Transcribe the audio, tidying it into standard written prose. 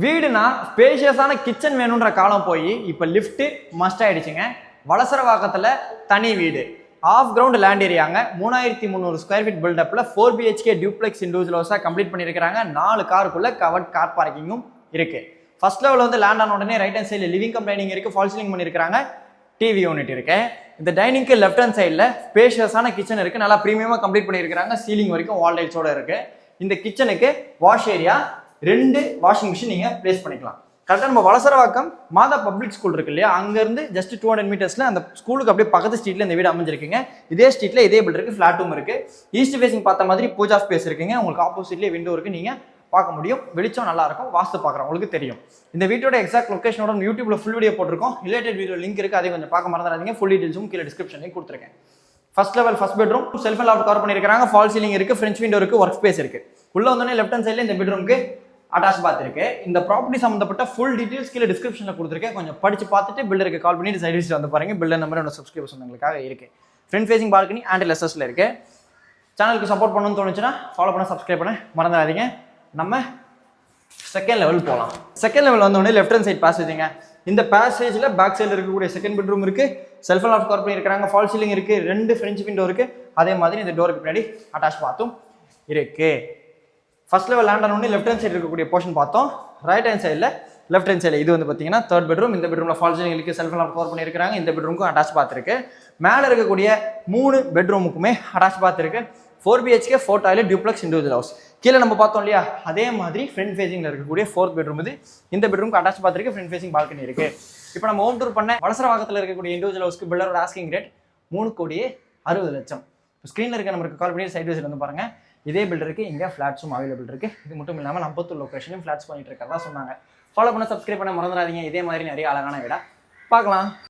வீடுனா ஸ்பேஷியஸான கிச்சன் வேணுன்ற காலம் போய் இப்போ லிஃப்ட் மஸ்ட் ஆயிடுச்சுங்க. வளசரவாக்கத்தில் தனி வீடு, ஆஃப் கிரவுண்ட் லேண்ட் ஏரியாங்க, 3300 ஸ்கொயர் ஃபீட் பில்டப்பில் 4 BHK டியூப்ளெக்ஸ் இண்டிவிஜுவல் ஹவுஸாக கம்ப்ளீட் பண்ணியிருக்காங்க. 4 காருக்குள்ள கவர்ட் கார் பார்க்கிங்கும் இருக்கு. ஃபர்ஸ்ட் லெவல் வந்து லேண்ட் ஆன உடனே ரைட் ஹேண்ட் சைடில் லிவிங் கம் டைனிங் இருக்கு, ஃபால் சீலிங் பண்ணியிருக்காங்க, டிவி யூனிட் இருக்கு. இந்த டைனிங்க்கு லெஃப்ட் ஹேண்ட் சைடில் ஸ்பேஷியஸான கிச்சன் இருக்கு, நல்லா ப்ரீமியமாக கம்ப்ளீட் பண்ணியிருக்காங்க. சீலிங் வரைக்கும் வால் லைட்ஸோட இருக்கு. இந்த கிச்சனுக்கு வாஷ் ஏரியா, 2 வாஷிங் மிஷின் நீங்கள் ப்ளேஸ் பண்ணிக்கலாம். கரெக்டாக நம்ம வளசரவாக்கம் மாதா பப்ளிக் ஸ்கூல் இருக்கு இல்லையா, அங்கேருந்து ஜஸ்ட் 200 மீட்டர்ஸில் அந்த ஸ்கூலுக்கு அப்படியே பக்கத்து ஸ்ட்ரீட்டில் இந்த வீடு அமைஞ்சிருக்குங்க. இதே ஸ்ட்ரீட்டில் இதே பில்டருக்கு ஃப்ளாட்டும் இருக்குது. ஈஸ்ட் ஃபேசிங் பார்த்த மாதிரி பூஜா ஸ்பேஸ் இருக்குங்க. உங்களுக்கு ஆப்போசிட்லேயே விண்டோ இருக்குது, நீங்கள் பார்க்க முடியும். வெளிச்சம் நல்லா இருக்கும், வாஸ்து பார்க்குறவங்களுக்கு தெரியும். இந்த வீட்டோட எக்ஸாக்ட் லொக்கேஷனோட யூடியூப்ல ஃபுல் வீடியோ போட்டிருக்கோம். ரிலேட்டட் வீடியோ லிங்க் இருக்குது, அதை கொஞ்சம் பார்க்க மறந்துடாதீங்க. ஃபுல் டீட்டெயில்ஸும் கீழே டிஸ்கிரிப்ஷன்லேயும் கொடுத்துருக்கேன். First level first bedroom, self and loft cover பண்ணியிருக்காங்க. ஃபால் சீலிங் இருக்குது, ஃப்ரெஞ்ச் விண்டோ இருக்குது, ஒர்க் ஸ்பேஸ் இருக்குது. உள்ள வந்தோடனே லெஃப்ட் ஹேண்ட் சைடில் இந்த பெட்ரூமுக்கு அட்டாச் பாத் இருக்கு. இந்த ப்ராப்பர்ட்டி சம்பந்தப்பட்ட ஃபுல் டீடைல்ஸ் கீழே டிஸ்கிரிப்ஷனில் கொடுத்துருக்கேன். கொஞ்சம் படிச்சு பார்த்துட்டு பில்டருக்கு கால் பண்ணிட்டு சைட் விசிட் வந்து பாருங்க. பில்டர் நம்பர் என்னோட சப்ஸ்கிரைபர்ஸ் உங்களுக்காக இருக்கு. ஃப்ரண்ட் ஃபேசிங் பால்கனி அண்ட் லெசஸ்ல இருக்கு. சேனலுக்கு சப்போர்ட் பண்ணணும்னு தோணுச்சுன்னா ஃபாலோ பண்ண, சப்ஸ்கிரைப் பண்ண மறந்துடாதீங்க. நம்ம செகண்ட் லெவல் போகலாம். செகண்ட் லெவல் வந்தோடனே லெஃப்ட் ஹேண்ட் சைட் பேசேஜுங்க. இந்த பேசேஜில் பேக் சைடில் இருக்கக்கூடிய செகண்ட் பெட்ரூம் இருக்கு, செல்ஃப் அண்ட் லாஃப்ட் கவர் பண்ணியிருக்காங்க, ஃபால் சீலிங் இருக்கு, 2 ஃப்ரெஞ்ச் விண்டோ இருக்கு. அதே மாதிரி இந்த டோருக்கு பின்னாடி அட்டாச் பாத்தும் இருக்கு. ஃபர்ஸ்ட் லெவல் லேண்ட் ஆனோடனே லெஃப்ட் ஹேண்ட் சைடு இருக்கக்கூடிய போர்ஷன் பார்த்தோம். ரைட் ஹேண்ட் சைடில் லெஃப்ட் ஹேண்ட் சைடில் இது வந்து பார்த்தீங்கன்னா தேர்ட் பெட்ரூம். இந்த பெட்ரூமில் ஃபால் சீலிங் இருக்கு, செல்ஃப் அண்ட் லாஃப்ட் கவர் பண்ணியிருக்காங்க. இந்த பெட்ரூமுக்கும் அட்டாச் பாத் இருக்கு. மேலே இருக்கக்கூடிய 3 பெட்ரூமுக்குமே அட்டாச் பாத் இருக்கு. 4 BHK 4 toilet duplex individual house. கீழே நம்ம பார்த்தோம் இல்லையா, அதே மாதிரி ஃப்ரண்ட் ஃபேசிங்ல இருக்கக்கூடிய 4th பெட்ரூம் இது. இந்த பெட்ரூமுக்கு அட்டாச் பாத் இருக்கு, ஃப்ரண்ட் ஃபேசிங் பால்கனி இருக்கு. இப்போ நம்ம ஹோம் டூர் பண்ண வளசரவாக்கத்தில் இருக்கக்கூடிய இண்டிவிஜுவல் ஹவுஸ்க்கு பில்டரோட ஆஸ்கிங் ரேட் 3,60,00,000. ஸ்க்ரீனில் இருக்க நம்பருக்கு கால் பண்ணி சைட் விசிட் வந்து பாருங்க. இதே பில்டருக்கு இங்கே ஃபிளாட்ஸும் அவைலபிள் இருக்கு. இது மட்டும் இல்லாமல் 52 லொக்கேஷனும் ஃபிளாட்ஸ் பண்ணிட்டு இருக்கிறதா சொன்னாங்க. ஃபாலோ பண்ண, சப்ஸ்கிரைப் பண்ண மறந்துடாதீங்க. இதே மாதிரி நிறைய அழகான வீடா பார்க்கலாம்.